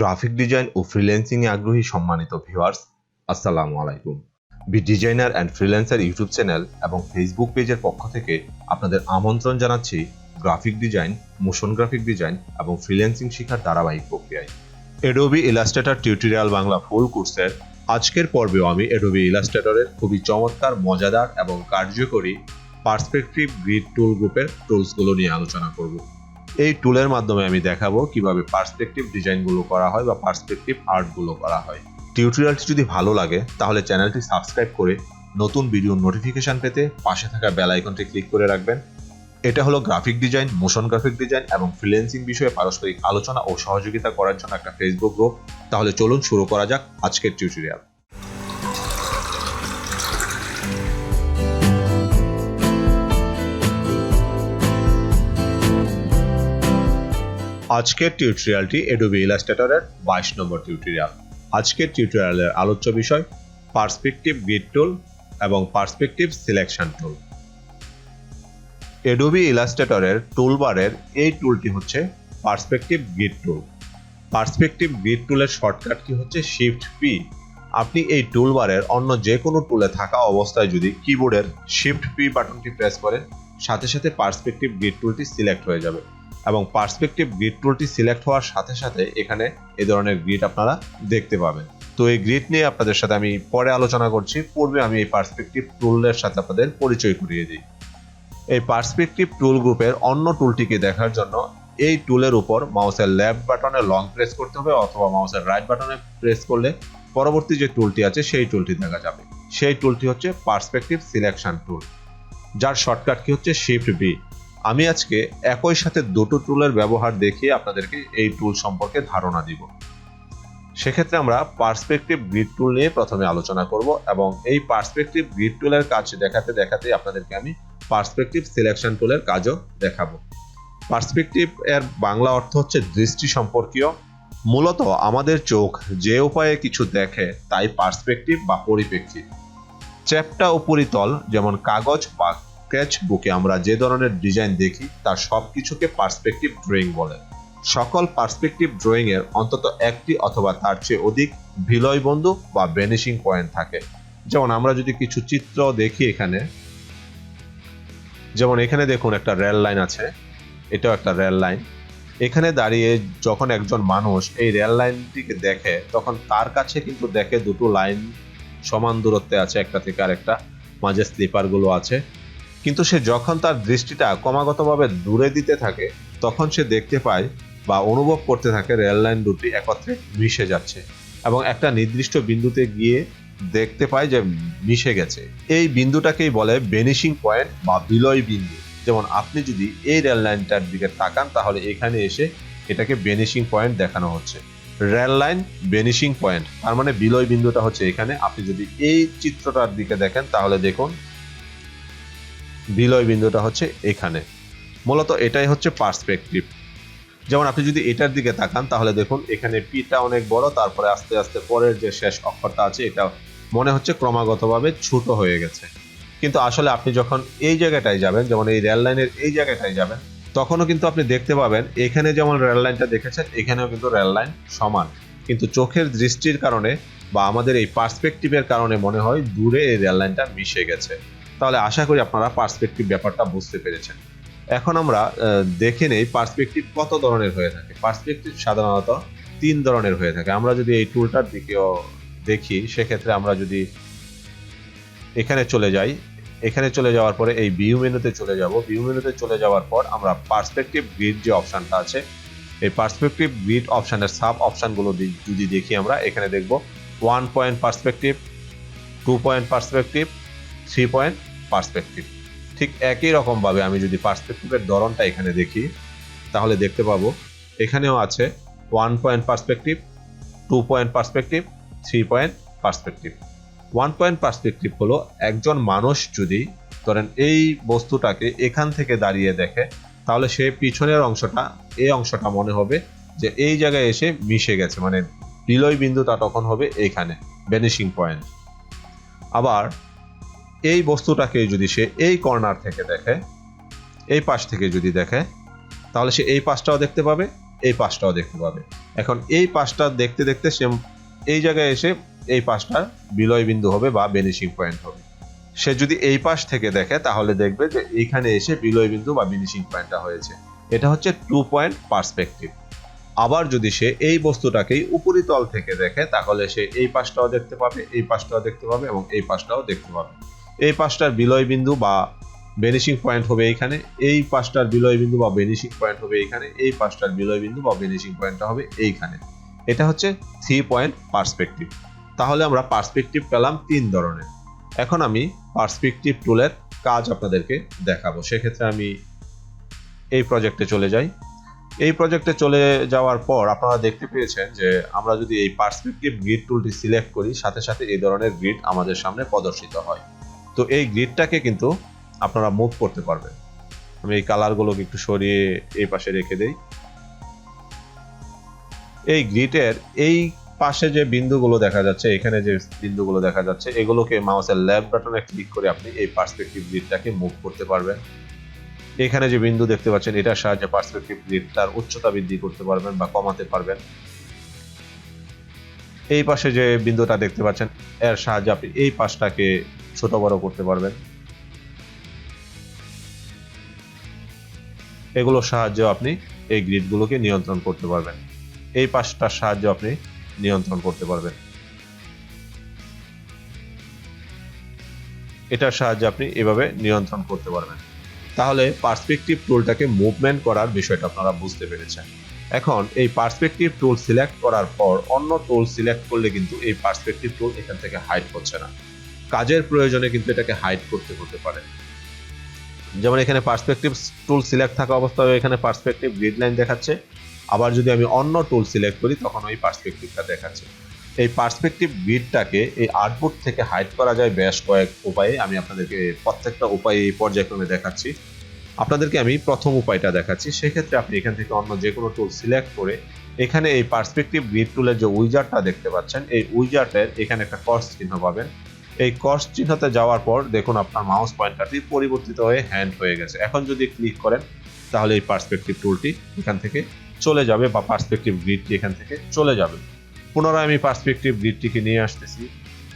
Graphic design ও freelancing এ আগ্রহী সম্মানিত ভিউয়ার্স, আসসালামু আলাইকুম। B designer and freelancer YouTube channel এবং ফেসবুক পেজের পক্ষ থেকে আপনাদের আমন্ত্রণ জানাচ্ছি graphic design, motion graphic design এবং ফ্রিল্যান্সিং শেখার ধারাবাহিক প্রক্রিয়ায়। Adobe Illustrator tutorial Bangla full কোর্সের আজকের পর্বেও আমি অ্যাডোবি ইলাস্ট্রেটরের খুবই চমৎকার, মজাদার এবং কার্যকরী পার্সপেক্টিভ গ্রিড টুল গ্রুপের টুলসগুলো নিয়ে আলোচনা করব। এই টুলের মাধ্যমে আমি দেখাবো কিভাবে পার্সপেক্টিভ ডিজাইনগুলো করা হয় বা পার্সপেক্টিভ আর্টগুলো করা হয়। টিউটোরিয়ালটি যদি ভালো লাগে তাহলে চ্যানেলটি সাবস্ক্রাইব করে নতুন ভিডিও নোটিফিকেশন পেতে পাশে থাকা বেল আইকনটি ক্লিক করে রাখবেন। এটা হলো graphic design, motion graphic design এবং ফ্রিল্যান্সিং বিষয়ে পারস্পরিক আলোচনা ও সহযোগিতা করার জন্য একটা ফেসবুক গ্রুপ। তাহলে চলুন শুরু করা যাক আজকের টিউটোরিয়াল। আজকের টিউটোরিয়ালটি অ্যাডোবি ইলাস্ট্রেটরের 22 নম্বর টিউটোরিয়াল। আজকের টিউটোরিয়ালের আলোচ্য বিষয় পার্সপেক্টিভ গ্রিড টুল এবং পার্সপেক্টিভ সিলেকশন টুল। অ্যাডোবি ইলাস্ট্রেটরের টুলবারের এই টুলটি হচ্ছে পার্সপেক্টিভ গ্রিড টুল। পার্সপেক্টিভ গ্রিড টুলের শর্টকাট কি হচ্ছে শিফট পি। আপনি এই টুলবারের অন্য যে কোনো টুলে থাকা অবস্থায় যদি কিবোর্ডের শিফট পি বাটনটি প্রেস করেন, সাথে সাথে পার্সপেক্টিভ গ্রিড টুলটি সিলেক্ট হয়ে যাবে এবং পার্সপেক্টিভ গ্রিড টুলটি সিলেক্ট হওয়ার সাথে সাথে এখানে এই ধরনের গ্রিড আপনারা দেখতে পাবেন। তো এই গ্রিড নিয়ে আপনাদের সাথে আমি পরে আলোচনা করছি, পূর্বে আমি এই পার্সপেক্টিভ টুলের সাথে আপনাদের পরিচয় করিয়ে দিই। এই পার্সপেক্টিভ টুল গ্রুপের অন্য টুলটিকে দেখার জন্য এই টুলের উপর মাউসের লেফট বাটনে লং প্রেস করতে হবে অথবা মাউসের রাইট বাটনে প্রেস করলে পরবর্তী যে টুলটি আছে সেই টুলটি দেখা যাবে। সেই টুলটি হচ্ছে পার্সপেক্টিভ সিলেকশন টুল, যার শর্টকাট কি হচ্ছে শিফট বি। আমি আজকে একই সাথে দুটো টুলের ব্যবহার দেখিয়ে আপনাদেরকে এই টুল সম্পর্কে ধারণা দিব। সেক্ষেত্রে আমরা পার্সপেক্টিভ গ্রিড টুল নিয়ে প্রথমে আলোচনা করব এবং এই পার্সপেক্টিভ গ্রিড টুলের কাজ দেখাতে দেখাতে আপনাদেরকে আমি পার্সপেক্টিভ সিলেকশন টুলের কাজও দেখাবো। পার্সপেক্টিভ এর বাংলা অর্থ হচ্ছে দৃষ্টি সম্পর্কীয়। মূলত আমাদের চোখ যে উপায়ে কিছু দেখে তাই পার্সপেক্টিভ বা পরিপ্রেক্ষিত। চ্যাপ্টা ও পরিতল, যেমন কাগজ বা স্কেচ বুকে আমরা যে ধরনের ডিজাইন দেখি তার সবকিছুকে পার্সপেক্টিভ ড্রয়িং বলে। সকল পার্সপেক্টিভ ড্রয়িং এর অন্তত একটি অথবা তার চেয়ে অধিক ভিলয় বিন্দু বা ভ্যানিশিং পয়েন্ট থাকে। যেমন আমরা যদি কিছু চিত্র দেখি এখানে, যেমন এখানে দেখুন একটা রেল লাইন আছে, এটাও একটা রেল লাইন। এখানে দাঁড়িয়ে যখন একজন মানুষ এই রেল লাইনটিকে দেখে তখন তার কাছে কিন্তু দেখে দুটো লাইন সমান দূরত্বে আছে একটা থেকে আরেকটা, মাঝে স্লিপার গুলো আছে। কিন্তু সে যখন তার দৃষ্টিটা ক্রমাগতভাবে দূরে দিতে থাকে তখন সে দেখতে পায় বা অনুভব করতে থাকে রেল লাইন দুটি একত্রে মিশে যাচ্ছে এবং একটা নির্দিষ্ট বিন্দুতে গিয়ে দেখতে পায় যে মিশে গেছে। এই বিন্দুটাকেই বলে ভ্যানিশিং পয়েন্ট বা বিলয় বিন্দু। যেমন আপনি যদি এই রেল লাইনটার দিকে তাকান তাহলে এখানে এসে এটাকে ভ্যানিশিং পয়েন্ট দেখানো হচ্ছে। রেল লাইন ভ্যানিশিং পয়েন্ট, তার মানে বিলয় বিন্দুটা হচ্ছে এখানে। আপনি যদি এই চিত্রটার দিকে দেখেন তাহলে দেখুন বিলয় বিন্দুটা হচ্ছে এখানে। মূলত এটাই হচ্ছে পার্সপেক্টিভ। যেমন আপনি যদি এটার দিকে তাকান তাহলে দেখুন এখানে পিটা অনেক বড়, তারপরে আস্তে আস্তে পরের যে শেষ অক্ষরটা আছে এটা মনে হচ্ছে ক্রমাগতভাবে ছোট হয়ে গেছে। কিন্তু আসলে আপনি যখন এই জায়গাটায় যাবেন, যেমন এই রেল লাইনের এই জায়গাটায় যাবেন, তখনও কিন্তু আপনি দেখতে পাবেন এখানে যেমন রেল লাইনটা দেখেছেন এখানেও কিন্তু রেল লাইন সমান, কিন্তু চোখের দৃষ্টির কারণে বা আমাদের এই পার্সপেক্টিভের কারণে মনে হয় দূরে এই রেল লাইনটা মিশে গেছে। তাহলে আশা করি আপনারা পার্সপেক্টিভ ব্যাপারটা বুঝতে পেরেছেন। এখন আমরা দেখে নেই পার্সপেক্টিভ কত ধরনের হয়ে থাকে। পার্সপেক্টিভ সাধারণত 3 ধরনের হয়ে থাকে। আমরা যদি এই টুলটার দিকেও দেখি সেক্ষেত্রে আমরা যদি এখানে চলে যাই, এখানে চলে যাওয়ার পরে এই ভিউ মেনুতে চলে যাব। ভিউ মেনুতে চলে যাওয়ার পর আমরা পার্সপেক্টিভ গ্রিড যে অপশনটা আছে এই পার্সপেক্টিভ গ্রিড অপশনের সাব অপশনগুলো যদি দেখি আমরা এখানে দেখব 1 point perspective, 2 point perspective, 3 point perspective. ঠিক একই রকম ভাবে আমি যদি পার্সপেক্টিভের ধরনটা এখানে দেখি তাহলে দেখতে পাবো এখানেও আছে 1 point perspective, 2 point perspective, 3 point perspective. 1 point perspective হলো একজন মানুষ যদি ধরেন এই বস্তুটাকে এখান থেকে দাঁড়িয়ে দেখে তাহলে সে পিছনের অংশটা, এই অংশটা মনে হবে যে এই জায়গায় এসে মিশে গেছে, মানে বিলয় বিন্দুটা তখন হবে এইখানে ভ্যানিশিং পয়েন্ট। আবার এই বস্তুটাকে যদি সে এই কর্নার থেকে দেখে, এই পাশ থেকে যদি দেখে তাহলে সে এই পাশটাও দেখতে পাবে এই পাশটাও দেখতে পাবে। এখন এই পাশটা দেখতে দেখতে সে এই জায়গায় এসে এই পাশটা বিলয় বিন্দু হবে বা ভ্যানিশিং পয়েন্ট হবে। সে যদি এই পাশ থেকে দেখে তাহলে দেখবে যে এইখানে এসে বিলয় বিন্দু বা ভ্যানিশিং পয়েন্টটা হয়েছে। এটা হচ্ছে 2 পয়েন্ট পার্সপেক্টিভ। আবার যদি সে এই বস্তুটাকেই উপরিতল থেকে দেখে তাহলে সে এই পাশটাও দেখতে পাবে, এই পাশটাও দেখতে পাবে এবং এই পাশটাও দেখতে পাবে। এই পাশটার বিলয় বিন্দু বা ভ্যানিশিং পয়েন্ট হবে এইখানে, এই পাশটার বিলয় বিন্দু বা ভ্যানিশিং পয়েন্ট হবে এইখানে, এই পাশটার বিলয় বিন্দু বা ভ্যানিশিং পয়েন্টটা হবে এইখানে। এটা হচ্ছে 3 পয়েন্ট পার্সপেক্টিভ। তাহলে আমরা পার্সপেক্টিভ পেলাম 3 ধরনের। এখন আমি পার্সপেক্টিভ টুলের কাজ আপনাদেরকে দেখাবো। সেক্ষেত্রে আমি এই প্রজেক্টে চলে যাই। এই প্রজেক্টে চলে যাওয়ার পর আপনারা দেখতে পেয়েছেন যে আমরা যদি এই পার্সপেক্টিভ গ্রিড টুলটি সিলেক্ট করি সাথে সাথে এই ধরনের গ্রিড আমাদের সামনে প্রদর্শিত হয়। তো এই গ্রিডটাকে কিন্তু আপনারা মুভ করতে পারবেন। আমি এই কালারগুলোকে একটু সরিয়ে এই পাশে রেখে দেই। এই গ্রিডের এই পাশে যে বিন্দুগুলো দেখা যাচ্ছে, এখানে যে বিন্দুগুলো দেখা যাচ্ছে, এগুলোকে মাউসের লেফট বাটনে ক্লিক করে আপনি এই পার্সপেক্টিভ গ্রিডটাকে মুভ করতে পারবেন। এখানে যে বিন্দু দেখতে পাচ্ছেন এটার সাহায্যে পার্সপেক্টিভ গ্রিডটার উচ্চতা বৃদ্ধি করতে পারবেন বা কমাতে পারবেন। এই পাশে যে বিন্দুটা দেখতে পাচ্ছেন এর সাহায্যে আপনি এই পাশটাকে ছোট বড় করতে পারবেন। এগুলোর সাহায্যে আপনি এই গ্রিডগুলোকে নিয়ন্ত্রণ করতে পারবেন। এই পাশটার সাহায্যে আপনি নিয়ন্ত্রণ করতে পারবেন। এটার সাহায্যে আপনি এভাবে নিয়ন্ত্রণ করতে পারবেন। তাহলে পার্সপেক্টিভ টুলটাকে মুভমেন্ট করার বিষয়টা আপনারা বুঝতে পেরেছেন। এখন এই পার্সপেক্টিভ টুল সিলেক্ট করার পর অন্য টুল সিলেক্ট করলে কিন্তু এই পার্সপেক্টিভ টুল এখান থেকে হাইড হচ্ছে না। কাজের প্রয়োজনে কিন্তু এটাকে হাইড করতে হতে পারে। যেমন এখানে পার্সপেক্টিভ টুল সিলেক্ট থাকা অবস্থায় এখানে পার্সপেক্টিভ গ্রিড লাইন দেখাচ্ছে। আবার যদি আমি অন্য টুল সিলেক্ট করি তখন ওই পার্সপেক্টিভটা দেখাচ্ছে। এই পার্সপেক্টিভ গ্রিডটাকে এই আউটপুট থেকে হাইড করা যায় বেশ কয়েক উপায়ে। আমি আপনাদেরকে প্রত্যেকটা উপায় এই পর্যায়ক্রমে দেখাচ্ছি। আপনাদেরকে আমি প্রথম উপায়টা দেখাচ্ছি। সেক্ষেত্রে আপনি এখান থেকে অন্য যে কোনো টুল সিলেক্ট করে এখানে এই পার্সপেক্টিভ গ্রিড টুলের যে উইজারটা দেখতে পাচ্ছেন এই উইজারটের এখানে একটা ক্রস চিহ্ন পাবেন। এই ক্রস চিহ্নতে যাওয়ার পর দেখুন আপনার মাউস পয়েন্টারটি পরিবর্তিত হয়ে হ্যান্ড হয়ে গেছে। এখন যদি ক্লিক করেন তাহলে এই পার্সপেক্টিভ টুলটি এখান থেকে চলে যাবে বা পার্সপেক্টিভ গ্রিডটি এখান থেকে চলে যাবে। পুনরায় আমি পার্সপেক্টিভ গ্রিডটিকে নিয়ে আসতেছি।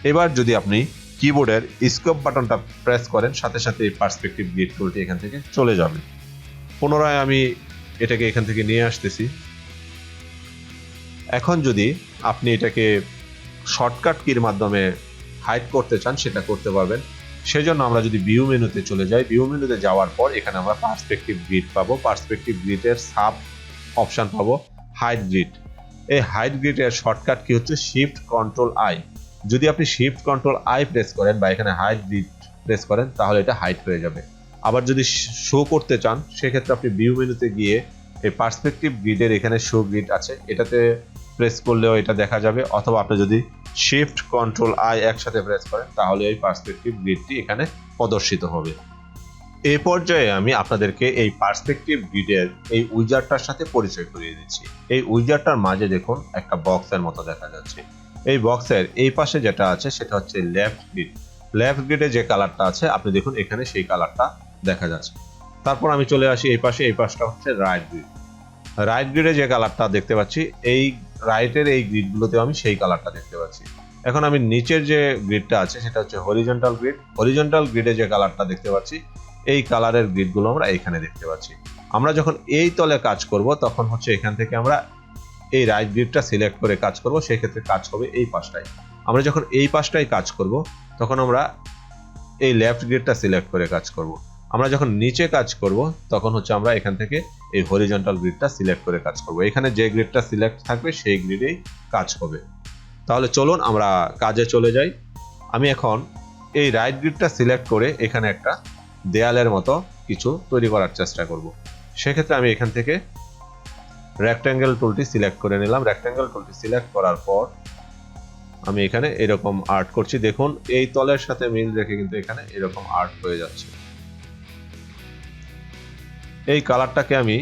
এবার যদি আপনি কিবোর্ডের স্কোপ বাটনটা প্রেস করেন সাথে সাথে এই পার্সপেক্টিভ গ্রিড টুলটি এখান থেকে চলে যাবে। পুনরায় আমি এটাকে এখান থেকে নিয়ে আসতেছি। এখন যদি আপনি এটাকে শর্টকাট কির মাধ্যমে হাইড করতে চান সেটা করতে পারবেন। সেজন্য আমরা যদি ভিউ মেনুতে চলে যাই, ভিউ মেনুতে যাওয়ার পর এখানে আমরা পার্সপেক্টিভ গ্রিড পাবো। পার্সপেক্টিভ গ্রিডের সাব অপশন পাবো হাইড গ্রিড। এই হাইড গ্রিডের শর্টকাট কি হচ্ছে শিফট কন্ট্রোল আই। যদি আপনি শিফট কন্ট্রোল আই প্রেস করেন বা এখানে হাইড গ্রিড প্রেস করেন তাহলে এটা হাইড হয়ে যাবে। আবার যদি শো করতে চান সেক্ষেত্রে আপনি ভিউ মেনুতে গিয়ে এই পার্সপেক্টিভ গ্রিডের এখানে শো গ্রিড আছে এটাতে প্রেস করলেও এটা দেখা যাবে, অথবা আপনি যদি শিফট কন্ট্রোল আই একসাথে প্রেস করেন তাহলে এই পার্সপেক্টিভ গ্রিডটি এখানে প্রদর্শিত হবে। এই পর্যায়ে আমি আপনাদেরকে এই পার্সপেক্টিভ গ্রিডের এই উইজারটার সাথে পরিচয় করিয়ে দিচ্ছি। এই উইজারটার মাঝে দেখুন একটা বক্সের মতো দেখা যাচ্ছে। এই বক্সের এই পাশে যেটা আছে সেটা হচ্ছে লেফট গ্রিড। লেফট গ্রিডে যে কালারটা আছে আপনি দেখুন এখানে সেই কালারটা দেখা যাচ্ছে। তারপর আমি চলে আসি এই পাশে, এই পাশটা হচ্ছে রাইট গ্রিড। রাইট গ্রিডে যে কালারটা দেখতে পাচ্ছি এই রাইটের এই গ্রিডগুলোতেও আমি সেই কালারটা দেখতে পাচ্ছি। এখন আমি নিচের যে গ্রিডটা আছে সেটা হচ্ছে হরিজন্টাল গ্রিড। হরিজন্টাল গ্রিডে যে কালারটা দেখতে পাচ্ছি এই কালারের গ্রিডগুলো আমরা এখানে দেখতে পাচ্ছি। আমরা যখন এই তলে কাজ করব তখন হচ্ছে এখান থেকে আমরা এই রাইট গ্রিডটা সিলেক্ট করে কাজ করব, সেই ক্ষেত্রে কাজ হবে এই পাশটাই। আমরা যখন এই পাশটাই কাজ করব তখন আমরা এই লেফট গ্রিডটা সিলেক্ট করে কাজ করব। আমরা যখন নিচে কাজ করব তখন হচ্ছে আমরা এখান থেকে এই হরিজন্টাল গ্রিডটা সিলেক্ট করে কাজ করব। এখানে যে গ্রিডটা সিলেক্ট থাকবে সেই গ্রিডেই কাজ হবে। তাহলে চলুন আমরা কাজে চলে যাই। আমি এখন এই রাইট গ্রিডটা সিলেক্ট করে এখানে একটা দেয়ালের মতো কিছু তৈরি করার চেষ্টা করব। সেক্ষেত্রে আমি এখান থেকে রেক্ট্যাঙ্গেল টুলটি সিলেক্ট করে নিলাম। রেক্ট্যাঙ্গেল টুলটি সিলেক্ট করার পর আমি এখানে এরকম আর্ট করছি। দেখুন এই তলের সাথে মিল রেখে কিন্তু এখানে এরকম আর্ট হয়ে যাচ্ছে। এই কালারটাকে আমি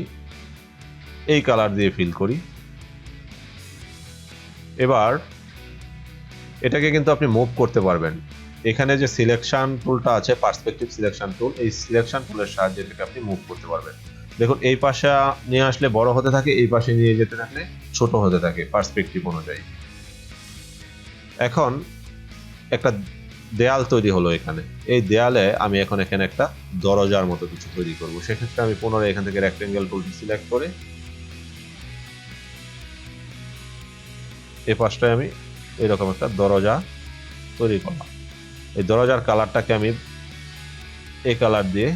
এই কালার দিয়ে ফিল করি। এবার এটাকে কিন্তু আপনি মুভ করতে পারবেন। এখানে যে সিলেকশন টুলটা আছে পার্সপেক্টিভ সিলেকশন টুল, এই সিলেকশন টুলের সাহায্যে এটাকে আপনি মুভ করতে পারবেন। দেখুন এই পাশে নিয়ে আসলে বড় হতে থাকে, এই পাশে নিয়ে যেতে থাকলে ছোট হতে থাকে পার্সপেক্টিভ অনুযায়ী। এখন একটা দেয়াল তৈরি হলো এখানে। এই দেয়ালে আমি এখন এখানে একটা দরজার মতো কিছু তৈরি করব। সেক্ষেত্রে আমি পুনরায় এখান থেকে রেক্টেঙ্গেল টুলটি সিলেক্ট করে এই পাশটায় আমি এরকম একটা দরজা তৈরি করলাম। এই দরজার কালারটাকে আমি এই কালার দিয়ে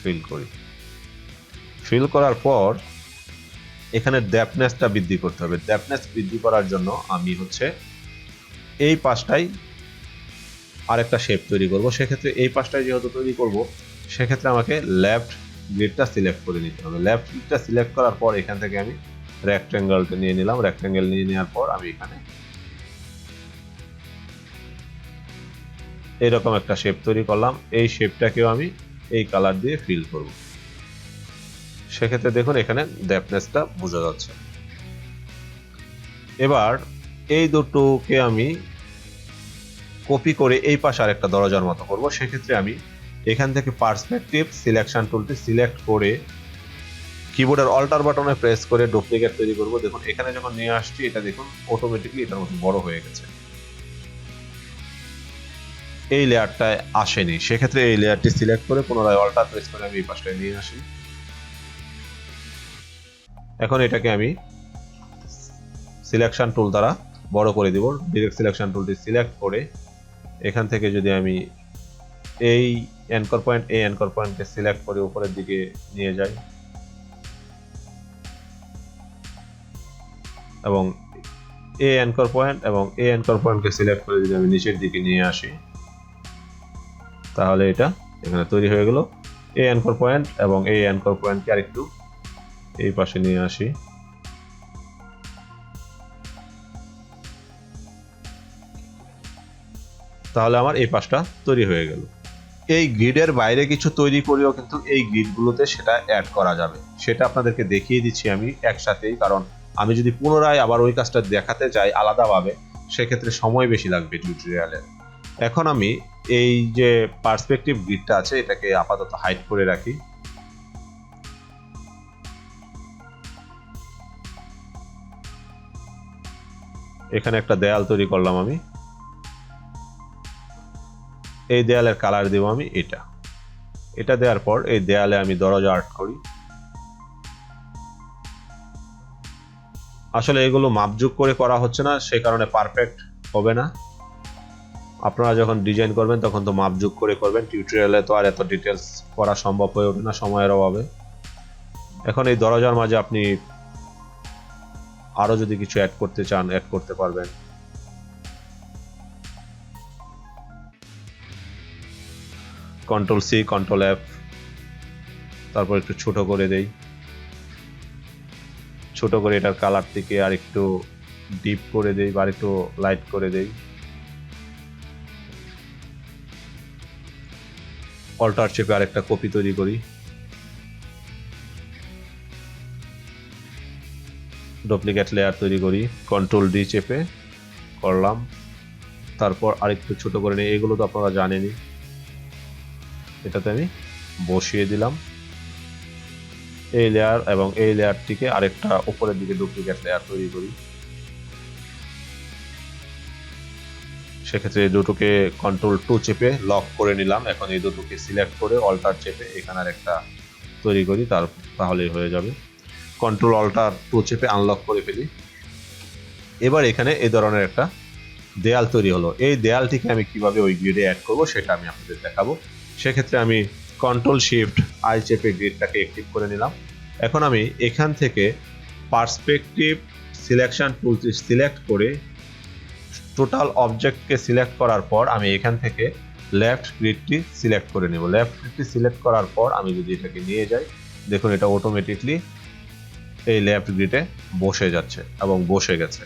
ফিল করি। ফিল করার পর এখানে ডেপনেসটা বৃদ্ধি করতে হবে। ডেপনেস বৃদ্ধি করার জন্য আমি এই পাশটাই আরেকটা শেপ তৈরি করব। সেক্ষেত্রে এই পাশটাই যেহেতু তৈরি করব, সেক্ষেত্রে আমাকে লেফট গ্রিডটা সিলেক্ট করে নিতে হবে। লেফট গ্রিডটা সিলেক্ট করার পর এখান থেকে আমি রেক্টেঙ্গেলটা নিয়ে নিলাম। রেক্টেঙ্গেল নিয়ে নেওয়ার পর আমি এখানে এরকম একটা শেপ তৈরি করলাম। এই শেপটাকেও আমি এই কালার দিয়ে ফিল করব। সেক্ষেত্রে দেখুন এখানে ডেপনেসটা বোঝা যাচ্ছে। এবার এই দুটোকে আমি কপি করে এই পাশে আরেকটা দরজার মতো করব। সেক্ষেত্রে আমি এখান থেকে পার্সপেক্টিভ সিলেকশন টুলটি সিলেক্ট করে কিবোর্ডের অল্টার বাটনে প্রেস করে ডুপ্লিকেট তৈরি করব। দেখুন এখানে যখন নিয়ে আসছি, এটা দেখুন অটোমেটিকলি এটার মতো বড় হয়ে গেছে। এই লেয়ারটায় আসেনি, সেক্ষেত্রে এই লেয়ারটি সিলেক্ট করে পুনরায় অল্টার প্রেস করে আমি এই পাশটায় নিয়ে আসি। এখন এটাকে আমি সিলেকশন টুল দ্বারা বড় করে দিব। ডিরেক্ট সিলেকশন টুলটি সিলেক্ট করে এখান থেকে যদি আমি এই অ্যাঙ্কর পয়েন্টকে সিলেক্ট করে উপরের দিকে নিয়ে যাই এবং এই অ্যাঙ্কর পয়েন্টকে সিলেক্ট করে যদি আমি নিচের দিকে নিয়ে আসি, তাহলে এটা এখানে তৈরি হয়ে গেল। এই অ্যাঙ্কর পয়েন্ট এবং এই অ্যাঙ্কর পয়েন্টকে আরেকটু এই পাশে নিয়ে আসি। তাহলে আমার এই পাশটা তৈরি হয়ে গেল। এই গ্রিডের বাইরে কিছু তৈরি করেও কিন্তু এই গ্রিডগুলোতে সেটা অ্যাড করা যাবে। সেটা আপনাদেরকে দেখিয়ে দিচ্ছি আমি একসাথেই, কারণ আমি যদি পুনরায় আবার ওই কাজটা দেখাতে যাই আলাদাভাবে, সেক্ষেত্রে সময় বেশি লাগবে টিউটোরিয়ালে। এখন আমি এই যে পার্সপেক্টিভ গ্রিডটা আছে, এটাকে আপাতত হাইড করে রাখি। এখানে একটা দেয়াল তৈরি করলাম আমি। এই দেয়ালের কালার দেব আমি এটা দেওয়ার পর এই দেয়ালে আমি দরজা আর্ট করি। আসলে এগুলো মাপযোগ করে করা হচ্ছে না, সেই কারণে পারফেক্ট হবে না। আপনারা যখন ডিজাইন করবেন তখন তো মাপযোগ করে করবেন। টিউটোরিয়ালে তো আর এত ডিটেলস করা সম্ভব হয়ে ওঠে না সময়ের অভাবে। এখন এই দরজার মাঝে আপনি আরো যদি কিছু অ্যাড করতে চান, অ্যাড করতে পারবেন। কন্ট্রোল সি, কন্ট্রোল এফ, তারপর একটু ছোট করে দেই। ছোট করে এটার কালারটিকে আর একটু ডিপ করে দেই বা একটু লাইট করে দেই। অল্টার চেপে আরেকটা কপি তৈরি করি। ডুপ্লিকেট লেয়ার তৈরি করি, কন্ট্রোল ডি চেপে করলাম। তারপর আরেকটু ছোট করে নিই। এগুলো তো আপনারা জানেনই। এটাতে আমি বসিয়ে দিলাম এই লেয়ার, এবং এই লেয়ারটিকে আরেকটা উপরের দিকে ডুপ্লিকেট লেয়ার তৈরি করি। সেক্ষেত্রে এই দুটোকে কন্ট্রোল 2 চেপে লক করে নিলাম। এখন এই দুটোকে সিলেক্ট করে অল্টার চেপে এখানে আরেকটা তৈরি করি, তাহলেই হয়ে যাবে। কন্ট্রোল অল্টার 2 চেপে আনলক করে ফেলি। এবার এখানে এই ধরনের একটা দেয়াল তৈরি হলো। এই দেয়ালটিকে আমি কিভাবে ওই গ্রিডে অ্যাড করব সেটা আমি আপনাদের দেখাবো। সেক্ষেত্রে আমি কন্ট্রোল শিফট আই চেপে গ্রিডটাকে অ্যাক্টিভ করে নিলাম। এখন আমি এখান থেকে পার্সপেক্টিভ সিলেকশন টুলটি সিলেক্ট করে টোটাল অবজেক্টকে সিলেক্ট করার পর আমি এখান থেকে লেফট গ্রিডটি সিলেক্ট করে নেব। লেফট গ্রিডটি সিলেক্ট করার পর আমি যদি এটাকে নিয়ে যাই, দেখুন এটা অটোমেটিকলি এই লেফট গ্রিডে বসে যাচ্ছে এবং বসে গেছে।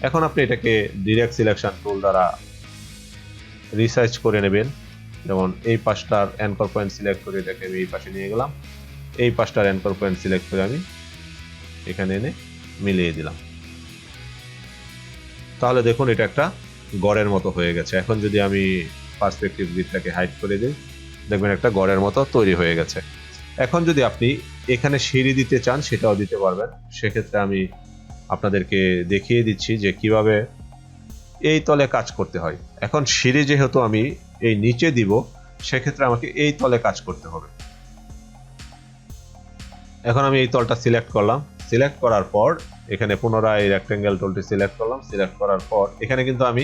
এখন আপনি এটাকে ডিরেক্ট সিলেকশন টুল দ্বারা রিসাইজ করে নেবেন। যেমন এই পাশটার অ্যাঙ্কর পয়েন্ট সিলেক্ট করে এটাকে আমি এই পাশে নিয়ে গেলাম। এই পাশটার অ্যাঙ্কর পয়েন্ট সিলেক্ট করে আমি এখানে এনে মিলিয়ে দিলাম। তাহলে দেখুন এটা একটা গড়ের মতো হয়ে গেছে। এখন যদি আমি পার্সপেক্টিভ গ্রিডটাকে হাইড করে দিই, দেখবেন একটা গড়ের মতো তৈরি হয়ে গেছে। এখন যদি আপনি এখানে সিঁড়ি দিতে চান সেটাও দিতে পারবেন। সেক্ষেত্রে আমি আপনাদেরকে দেখিয়ে দিচ্ছি যে কিভাবে এই তলে কাজ করতে হয়। এখন সিঁড়ি যেহেতু আমি এই নিচে দিব, সেক্ষেত্রে আমাকে এই তলে কাজ করতে হবে। এখন আমি এই তলটা সিলেক্ট করলাম। সিলেক্ট করার পর এখানে পুনরায় রেক্টেঙ্গেল টুলটি সিলেক্ট করলাম। সিলেক্ট করার পর এখানে কিন্তু আমি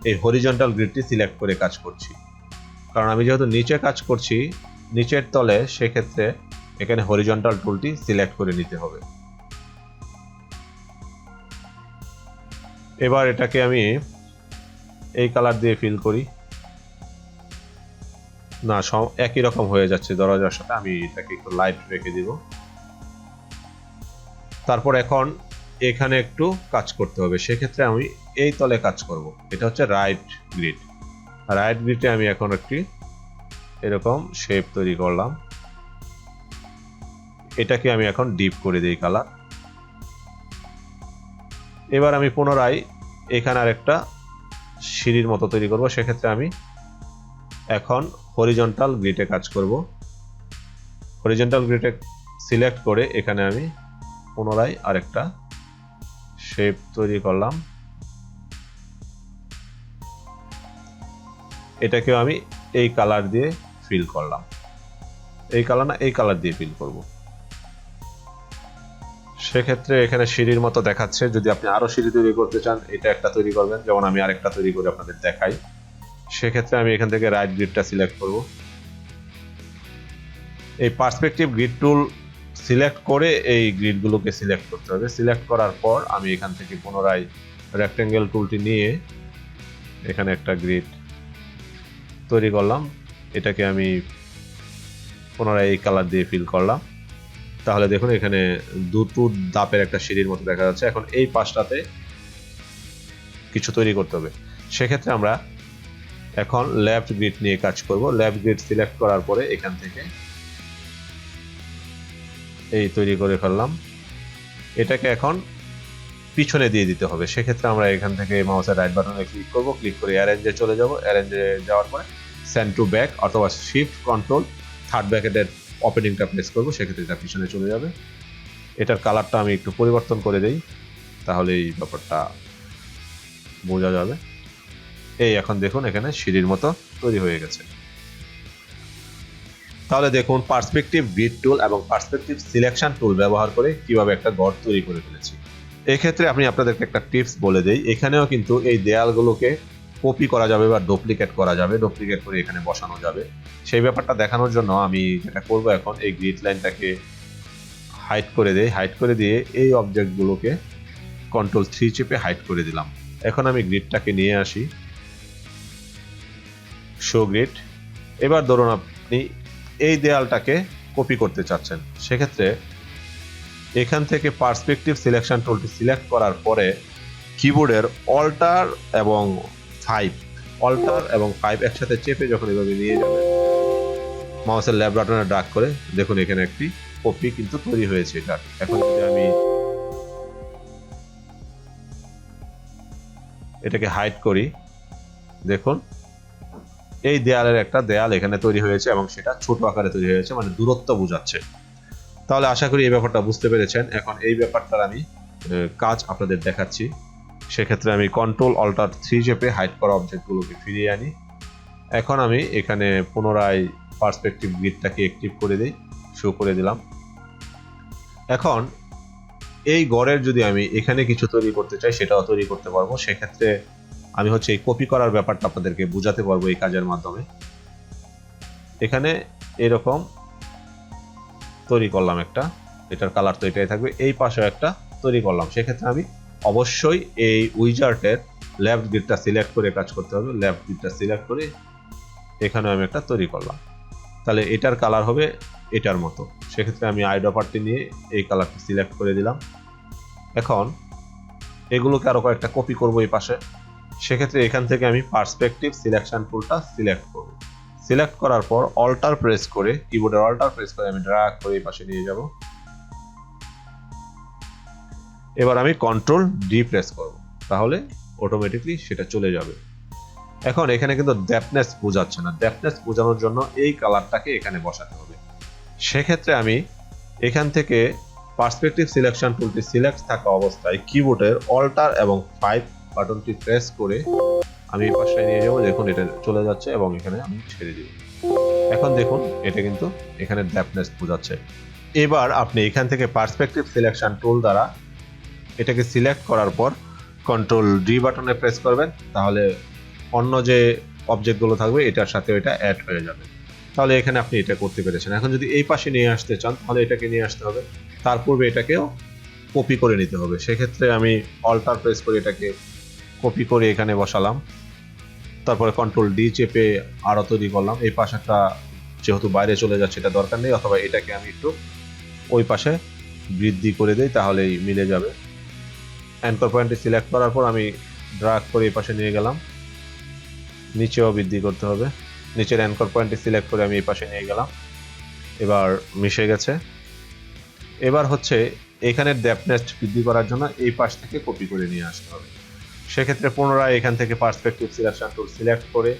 এই হরিজন্টাল গ্রিডটি সিলেক্ট করে কাজ করছি, কারণ আমি যেহেতু নিচে কাজ করছি নিচের তলে, সেক্ষেত্রে এখানে হরিজন্টাল টুলটি সিলেক্ট করে নিতে হবে। এবার এটাকে আমি এই কালার দিয়ে ফিল করি। না, একই রকম হয়ে যাচ্ছে দরজার সাথে, আমি এটাকে একটু লাইট রেখে দিব। তারপর এখন এখানে একটু কাজ করতে হবে, সেক্ষেত্রে আমি এই তলে কাজ করব। এটা হচ্ছে রাইট গ্রিড। রাইট গ্রিডে আমি এখন একটি এরকম শেপ তৈরি করলাম। এটাকে আমি এখন ডিপ করে দিই কালার। এবার আমি পুনরায় এখানে আরেকটা সিঁড়ির মতো তৈরি করব। সেক্ষেত্রে আমি এখন হরিজন্টাল গ্রিডে কাজ করব। হরিজন্টাল গ্রিডে সিলেক্ট করে এখানে আমি পুনরায় আরেকটা শেপ তৈরি করলাম। এটাকেও আমি এই কালার দিয়ে ফিল করলাম। এই কালার না, এই কালার দিয়ে ফিল করব। সেক্ষেত্রে এখানে সিঁড়ির মতো দেখাচ্ছে। যদি আপনি আরো সিঁড়ি তৈরি করতে চান, এটা একটা তৈরি করবেন, যেমন আমি আরেকটা তৈরি করে আপনাদের দেখাই। সেক্ষেত্রে আমি এখান থেকে রাইট গ্রিডটা সিলেক্ট করব। এই পার্সপেক্টিভ গ্রিড টুল সিলেক্ট করে এই গ্রিডগুলোকে সিলেক্ট করতে হবে। সিলেক্ট করার পর আমি এখান থেকে পুনরায় রেক্টেঙ্গেল টুলটি নিয়ে এখানে একটা গ্রিড তৈরি করলাম। এটাকে আমি পুনরায় এই কালার দিয়ে ফিল করলাম। তাহলে দেখুন এখানে দুটো দাপের একটা সিঁড়ির মতো দেখা যাচ্ছে। এখন এই পাশটাতে কিছু তৈরি করতে হবে। সেক্ষেত্রে আমরা এখন লেফট গ্রিড নিয়ে কাজ করব। লেফট গ্রিড সিলেক্ট করার পরে এখান থেকে এই তৈরি করে ফেললাম। এটাকে এখন পিছনে দিয়ে দিতে হবে। সেক্ষেত্রে আমরা এখান থেকে মাউসের রাইট বাটনে ক্লিক করব। ক্লিক করে অ্যারেঞ্জে চলে যাব। অ্যারেঞ্জে যাওয়ার পরে সেন্ড টু ব্যাক অথবা শিফট কন্ট্রোল থার্ড ব্র্যাকেটের ওপেনিংটা প্রেস করব। সেক্ষেত্রে এটা পিছনে চলে যাবে। এটার কালারটা আমি একটু পরিবর্তন করে দেই, তাহলে এই ব্যাপারটা বোঝা যাবে। এই এখন দেখুন এখানে সিঁড়ির মতো তৈরি হয়ে গেছে। তাহলে দেখুন পার্সপেক্টিভ গ্রিড টুল এবং পার্সপেক্টিভ সিলেকশন টুল ব্যবহার করে কিভাবে একটা ঘর তৈরি করে ফেলেছি। এক্ষেত্রে আমি আপনাদেরকে একটা টিপস বলে দেই। এখানেও কিন্তু এই দেয়ালগুলোকে কপি করা যাবে বা ডুপ্লিকেট করা যাবে, ডুপ্লিকেট করে এখানে বসানো যাবে। সেই ব্যাপারটা দেখানোর জন্য আমি যেটা করব, এখন এই গ্রিড লাইনটাকে হাইড করে দেই। হাইড করে দিয়ে এই অবজেক্টগুলোকে Ctrl+3 চেপে হাইড করে দিলাম। এখন আমি গ্রিডটাকে নিয়ে আসি, শো গ্রিড। এবার ধরুন আপনি এই দেয়ালটাকে কপি করতে চাচ্ছেন, সেক্ষেত্রে এখান থেকে পার্সপেক্টিভ সিলেকশন টুলটি সিলেক্ট করার পরে কিবোর্ডের অল্টার এবং 5 একসাথে চেপে যখন এভাবে নিয়ে যাবেন, মাউসের লেফট বাটনে ড্র্যাগ করে দেখুন এখানে একটি কপি কিন্তু তৈরি হয়েছে এটা। এখন যদি আমি এটাকে হাইড করি, দেখুন এই দেয়ালের একটা দেয়াল এখানে তৈরি হয়েছে এবং সেটা ছোট আকারে তৈরি হয়েছে, মানে দূরত্ব বোঝাচ্ছে। তাহলে আশা করি এই ব্যাপারটা বুঝতে পেরেছেন। এখন এই ব্যাপারটার আমি কাজ আপনাদের দেখাচ্ছি। সেক্ষেত্রে আমি Ctrl+Alt+3 চেপে হাইড করা অবজেক্টগুলোকে ফিরিয়ে আনি। এখন আমি এখানে পুনরায় পার্সপেক্টিভ গ্রিডটাকে অ্যাক্টিভ করে দিই, শো করে দিলাম। এখন এই ঘরের যদি আমি এখানে কিছু তৈরি করতে চাই, সেটাও তৈরি করতে পারবো। সেক্ষেত্রে আমি হচ্ছে এই কপি করার ব্যাপারটা আপনাদেরকে বোঝাতে পারবো এই কাজের মাধ্যমে। এখানে এরকম তৈরি করলাম একটা, এটার কালার তো এটাই থাকবে। এই পাশেও একটা তৈরি করলাম। সেক্ষেত্রে আমি অবশ্যই এই উইজার্টের লেফট গ্রিডটা সিলেক্ট করে কাজ করতে হবে। লেফট গ্রিডটা সিলেক্ট করে এখানে আমি একটা তৈরি করলাম। তাহলে এটার কালার হবে এটার মতো। সেক্ষেত্রে আমি আইড্রপারটি নিয়ে এই কালারটি সিলেক্ট করে দিলাম। এখন এগুলোকে আরো কয়েকটা কপি করব এই পাশে। সেক্ষেত্রে এখান থেকে আমি পার্সপেক্টিভ সিলেকশন টুলটা সিলেক্ট করব। সিলেক্ট করার পর অল্টার প্রেস করে, কিবোর্ডের অল্টার প্রেস করে আমি ড্র্যাগ করে এই পাশে নিয়ে যাব। এবার আমি Ctrl+D প্রেস করব, তাহলে অটোমেটিকলি সেটা চলে যাবে। এখন এখানে কিন্তু ডেপথনেস বোঝাচ্ছে না। ডেপথনেস বোঝানোর জন্য এই কালারটাকে এখানে বসাতে হবে। সেক্ষেত্রে আমি এখান থেকে পার্সপেক্টিভ সিলেকশন টুলটি সিলেক্ট থাকা অবস্থায় কিবোর্ডের অল্টার এবং 5 বাটনটি প্রেস করে আমি এই পাশে নিয়ে যাবো। দেখুন এটা চলে যাচ্ছে এবং এখানে আমি ছেড়ে দিব। এখন দেখুন এটা কিন্তু এখানে ডেপথনেস বোঝাচ্ছে। এবার আপনি এখান থেকে পার্সপেক্টিভ সিলেকশন টুল দ্বারা এটাকে সিলেক্ট করার পর কন্ট্রোল ডি বাটনে প্রেস করবেন, তাহলে অন্য যে অবজেক্টগুলো থাকবে এটার সাথে এটা অ্যাড হয়ে যাবে। তাহলে এখানে আপনি এটা করতে পেরেছেন। এখন যদি এই পাশে নিয়ে আসতে চান তাহলে এটাকে নিয়ে আসতে হবে, তার পূর্বে এটাকেও কপি করে নিতে হবে। সেক্ষেত্রে আমি অল্টার প্রেস করে এটাকে কপি করে এখানে বসালাম, তারপরে কন্ট্রোল ডি চেপে আরও তৈরি করলাম। এই পাশেরটা যেহেতু বাইরে চলে যাচ্ছে এটা দরকার নেই, অথবা এটাকে আমি একটু ওই পাশে বৃদ্ধি করে দিই, তাহলেই মিলে যাবে। অ্যাঙ্কর পয়েন্টটি সিলেক্ট করার পর আমি ড্রাগ করে এই পাশে নিয়ে গেলাম, নিচেও বৃদ্ধি করতে হবে। নিচের অ্যাঙ্কর পয়েন্টটি সিলেক্ট করে আমি এই পাশে নিয়ে গেলাম, এবার মিশে গেছে। এবার হচ্ছে এখানের ডেপথনেস বৃদ্ধি করার জন্য এই পাশ থেকে কপি করে নিয়ে আসতে হবে। সেক্ষেত্রে পুনরায় এখান থেকে পার্সপেক্টিভ সিলেকশন টুল সিলেক্ট করে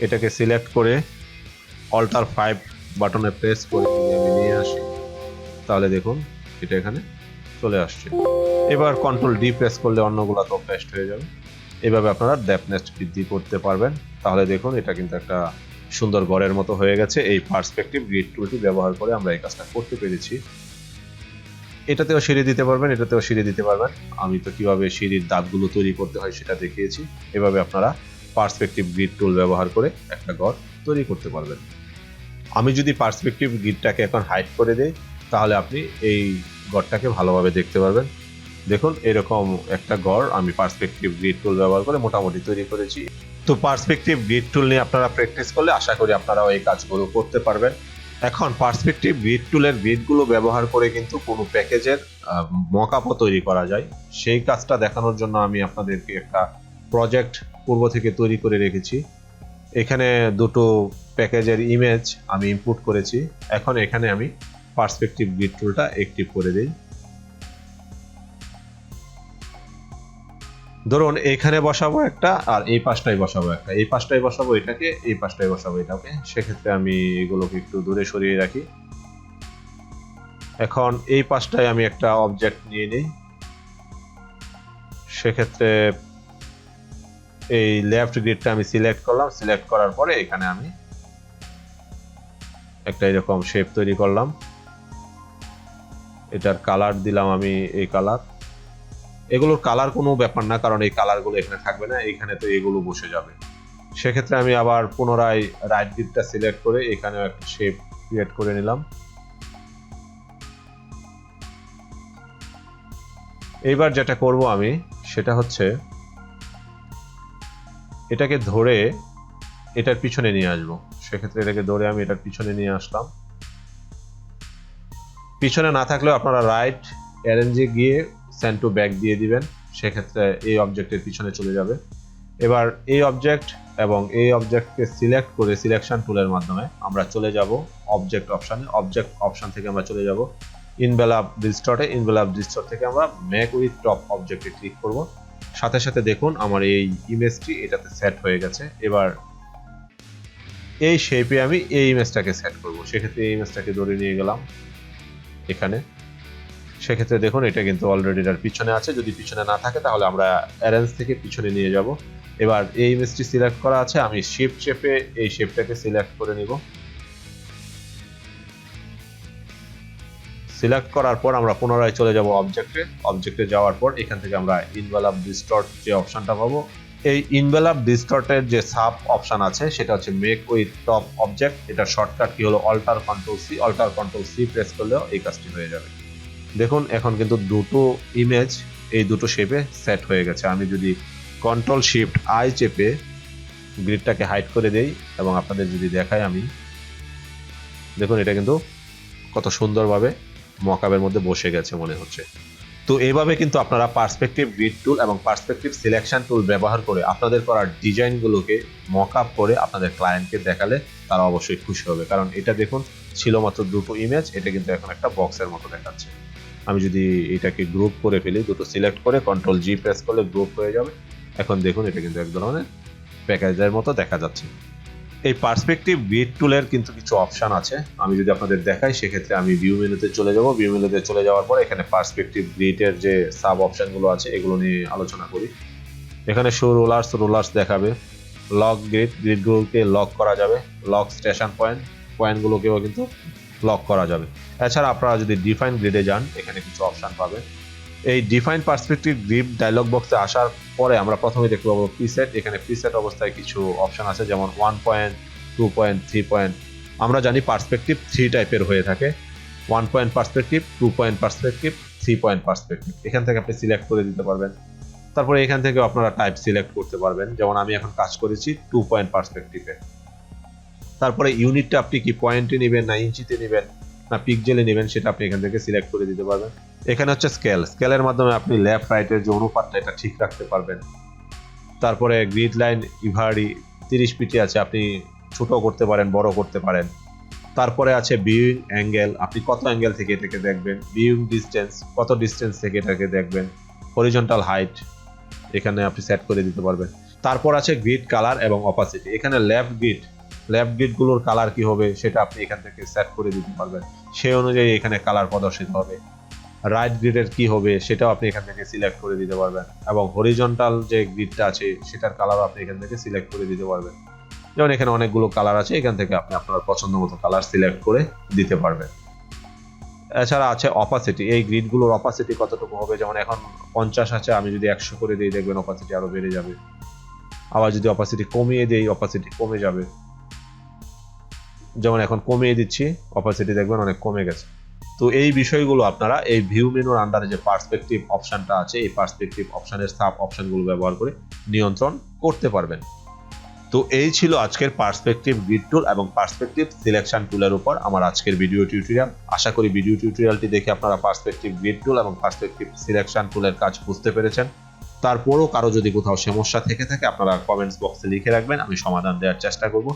এটাকে সিলেক্ট করে অল্টার 5 বাটনে প্রেস করে আমি নিয়ে আসি, তাহলে দেখুন এটা এখানে চলে আসছে। এবার কন্ট্রোল ডি প্রেস করলে অন্যগুলো তো পেস্ট হয়ে যাবে। এভাবে আপনারা ডেপথনেস বৃদ্ধি করতে পারবেন। তাহলে দেখুন এটা কিন্তু একটা সুন্দর ঘরের মতো হয়ে গেছে। এই পার্সপেক্টিভ গ্রিড টুলটি ব্যবহার করে আমরা এই কাজটা করতে পেরেছি। এটাতেও সিঁড়ি দিতে পারবেন, এটাতেও সিঁড়ি দিতে পারবেন। আমি তো কিভাবে সিঁড়ির দাগগুলো তৈরি করতে হয় সেটা দেখিয়েছি। এভাবে আপনারা পার্সপেক্টিভ গ্রিড টুল ব্যবহার করে একটা ঘর তৈরি করতে পারবেন। আমি যদি পার্সপেক্টিভ গ্রিডটাকে এখন হাইড করে দেই তাহলে আপনি এই ঘরটাকে ভালোভাবে দেখতে পারবেন। দেখুন এরকম একটা ঘর আমি পার্সপেক্টিভ গ্রিড টুল ব্যবহার করে মোটামুটি তৈরি করেছি। তো পার্সপেক্টিভ গ্রিড টুল নিয়ে আপনারা প্র্যাকটিস করলে আশা করি আপনারাও এই কাজগুলো করতে পারবেন। এখন পার্সপেক্টিভ গ্রিড টুলের গ্রিডগুলো ব্যবহার করে কিন্তু কোনো প্যাকেজের মকআপও তৈরি করা যায়। সেই কাজটা দেখানোর জন্য আমি আপনাদেরকে একটা প্রজেক্ট পূর্ব থেকে তৈরি করে রেখেছি। এখানে দুটো প্যাকেজের ইমেজ আমি ইনপুট করেছি। এখন এখানে আমি পার্সপেক্টিভ গ্রিড টুলটা অ্যাক্টিভ করে দিই। ধরুন এখানে বসাবো একটা, আর এই পাশটাই বসাবো একটা, এই পাশটাই বসাবো এটাকে, এই পাশটাই বসাবো এটাকে। সেক্ষেত্রে আমি এগুলোকে একটু দূরে সরিয়ে রাখি। এখন এই পাশটায় আমি একটা অবজেক্ট নিয়ে নিই। সেক্ষেত্রে এই লেফট গ্রিডটা আমি সিলেক্ট করলাম, সিলেক্ট করার পরে এখানে আমি একটা এরকম শেপ তৈরি করলাম। এটার কালার দিলাম আমি এই কালার। এগুলোর কালার কোনো ব্যাপার না, কারণ এই কালারগুলো এখানে থাকবে না, এখানে তো এগুলো বসে যাবে। সেক্ষেত্রে আমি আবার পুনরায় রাইট গ্রিডটা সিলেক্ট করে এখানেও একটা শেপ ক্রিয়েট করে নিলাম। এইবার যেটা করব আমি সেটা হচ্ছে এটাকে ধরে এটার পিছনে নিয়ে আসবো। সেক্ষেত্রে এটাকে ধরে আমি এটার পিছনে নিয়ে আসলাম। পিছনে না থাকলেও আপনারা রাইট অ্যারেঞ্জে গিয়ে সেন্ড টু ব্যাক দিয়ে দিবেন, সেক্ষেত্রে এই অবজেক্টের পিছনে চলে যাবে। এবার এই অবজেক্ট এবং এই অবজেক্টকে সিলেক্ট করে সিলেকশন টুলের মাধ্যমে আমরা চলে যাব অবজেক্ট অপশানে। অবজেক্ট অপশান থেকে আমরা চলে যাব ইনভেলপ ডিস্টর্টে। ইনভেলপ ডিস্টর্ট থেকে আমরা মেক উইথ টপ অবজেক্টে ক্লিক করব। সাথে সাথে দেখুন আমার এই ইমেজটি এটাতে সেট হয়ে গেছে। এবার এই শেপে আমি এই ইমেজটাকে সেট করব। সেক্ষেত্রে এই ইমেজটাকে ধরে নিয়ে গেলাম এখানে। সেক্ষেত্রে দেখুন এটা কিন্তু অলরেডি এটার পিছনে আছে। যদি পিছনে না থাকে তাহলে আমরা অ্যারেঞ্জ থেকে পিছনে নিয়ে যাব। এবার এই ইমেজটি সিলেক্ট করা আছে, আমি শিফট চেপে এই শেপটাকে সিলেক্ট করে নিব। সিলেক্ট করার পর আমরা পুনরায় চলে যাব অবজেক্টে। অবজেক্টে যাওয়ার পর এখান থেকে আমরা ইনভেলপ ডিস্টর্ট যে অপশনটা পাবো, এই ইনভেলপ ডিস্টর্টের যে সাব অপশন আছে সেটা হচ্ছে মেক উইথ টপ অবজেক্ট। এটার শর্টকাট কি হলো alter control C. Alter control C press করলেও এই কাজটি হয়ে যাবে। দেখুন এখন কিন্তু দুটো ইমেজ এই দুটো শেপে সেট হয়ে গেছে। আমি যদি কন্ট্রোল শিফট আই চেপে গ্রিডটাকে হাইড করে দেই এবং আপনাদের যদি দেখাই আমি, দেখুন এটা কিন্তু কত সুন্দরভাবে মকআপের মধ্যে বসে গেছে মনে হচ্ছে। তো এইভাবে কিন্তু আপনারা পার্সপেক্টিভ গ্রিড টুল এবং পার্সপেক্টিভ সিলেকশন টুল ব্যবহার করে আপনাদের করা ডিজাইনগুলোকে মকআপ করে আপনাদের ক্লায়েন্টকে দেখালে তারা অবশ্যই খুশি হবে। কারণ এটা দেখুন ছিল মাত্র দুটো ইমেজ, এটা কিন্তু এখন একটা বক্সের মতো দেখাচ্ছে। আমি যদি এটাকে গ্রুপ করে ফেলি, দুটো সিলেক্ট করে কন্ট্রোল জি প্রেস করলে গ্রুপ হয়ে যাবে। এখন দেখুন এটা কিন্তু এক ধরনের প্যাকেজের মতো দেখা যাচ্ছে। এই পার্সপেক্টিভ গ্রিড টুলের কিন্তু কিছু অপশন আছে, আমি যদি আপনাদের দেখাই সেক্ষেত্রে আমি ভিউ মেনুতে চলে যাব। ভিউ মেনুতে চলে যাওয়ার পর এখানে পার্সপেক্টিভ গ্রিডের যে সাব অপশনগুলো আছে এগুলো নিয়ে আলোচনা করি। এখানে শো রোলার্স দেখাবে, লক গ্রিডগুলোকে লক করা যাবে, লক স্টেশন পয়েন্টগুলোকেও কিন্তু লক করা যাবে। এছাড়া আপনারা যদি ডিফাইন গ্রিডে যান এখানে কিছু অপশন পাবেন। এই ডিফাইন পার্সপেক্টিভ গ্রিড ডায়লগ বক্সে আসার পরে আমরা প্রথমে দেখতে পাবো প্রিসেট। এখানে প্রিসেট অবস্থায় কিছু অপশন আছে, যেমন 1 পয়েন্ট, 2 পয়েন্ট, 3 পয়েন্ট। আমরা জানি পার্সপেক্টিভ 3 টাইপের হয়ে থাকে, 1 point perspective, 2 point perspective, 3 point perspective. এখান থেকে আপনি সিলেক্ট করে দিতে পারবেন। তারপরে এখান থেকে আপনারা টাইপ সিলেক্ট করতে পারবেন, যেমন আমি এখন কাজ করেছি 2 পয়েন্ট পার্সপেক্টিভে। তারপরে ইউনিটটা আপনি কি পয়েন্টে নেবেন, না ইঞ্চিতে নেবেন, না পিক্সেলে নেবেন, সেটা আপনি এখান থেকে সিলেক্ট করে দিতে পারবেন। এখানে হচ্ছে স্কেলের মাধ্যমে আপনি লেফট রাইটের যে অনুপাতটা এটা ঠিক রাখতে পারবেন। তারপরে গ্রিড লাইন ইভারি 30 পিটি আছে, আপনি ছোট করতে পারেন, বড় করতে পারেন। তারপরে আছে ভিউইং অ্যাঙ্গেল, আপনি কত অ্যাঙ্গেল থেকে এটাকে দেখবেন। ভিউইং ডিসটেন্স, কত ডিসটেন্স থেকে এটাকে দেখবেন। হরিজন্টাল হাইট এখানে আপনি সেট করে দিতে পারবেন। তারপর আছে গ্রিড কালার এবং অপাসিটি। এখানে লেফট গ্রিডগুলোর কালার কি হবে সেটা আপনি এখান থেকে সেট করে দিতে পারবেন, সেই অনুযায়ী এখানে কালার প্রদর্শিত হবে। রাইট গ্রিডের কি হবে সেটাও আপনি এখান থেকে সিলেক্ট করে দিতে পারবেন, এবং হরিজন্টাল যে গ্রিডটা আছে সেটার কালারও আপনি এখান থেকে সিলেক্ট করে দিতে পারবেন। যেমন এখানে অনেকগুলো কালার আছে, এখান থেকে আপনি আপনার পছন্দ মতো কালার সিলেক্ট করে দিতে পারবেন। এছাড়া আছে অপাসিটি, এই গ্রিডগুলোর অপাসিটি কতটুকু হবে, যেমন এখন 50 আছে, আমি যদি 100 করে দিই দেখবেন অপাসিটি আরো বেড়ে যাবে। আবার যদি অপাসিটি কমিয়ে দিই অপাসিটি কমে যাবে। যেমন এখন কমিয়ে দিচ্ছি, অপাসিটি দেখবেন অনেক কমে গেছে। তো এই বিষয়গুলো আপনারা এই ভিউ মেনুর আন্ডারে যে পার্সপেক্টিভ অপশনটা আছে এই পার্সপেক্টিভ অপশনের সাব অপশনগুলো ব্যবহার করে নিয়ন্ত্রণ করতে পারবেন। তো এই ছিল আজকের পার্সপেক্টিভ গ্রিড টুল এবং পার্সপেক্টিভ সিলেকশন টুলের উপর আমার আজকের ভিডিও টিউটোরিয়াল। আশা করি ভিডিও টিউটোরিয়ালটি দেখে আপনারা পার্সপেক্টিভ গ্রিড টুল এবং পার্সপেক্টিভ সিলেকশন টুলের কাজ বুঝতে পেরেছেন। তারপরও কারো যদি কোথাও সমস্যা থেকে থাকে আপনারা কমেন্টস বক্সে লিখে রাখবেন, আমি সমাধান দেওয়ার চেষ্টা করব।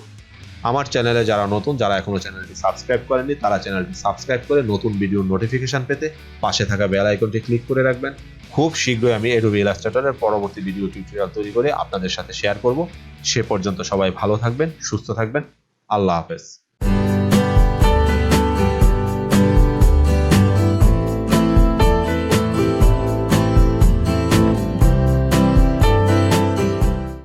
আমার চ্যানেলে যারা নতুন, যারা এখনো চ্যানেলটি সাবস্ক্রাইব করেননি, তারা চ্যানেলটি সাবস্ক্রাইব করে নতুন ভিডিওর নোটিফিকেশন পেতে পাশে থাকা বেল আইকনটি ক্লিক করে রাখবেন। খুব শীঘ্রই আমি অ্যাডোবি ইলাস্ট্রেটরের পরবর্তী ভিডিও টিউটোরিয়াল তৈরি করে আপনাদের সাথে শেয়ার করব। সে পর্যন্ত সবাই ভালো থাকবেন, সুস্থ থাকবেন। আল্লাহ হাফেজ।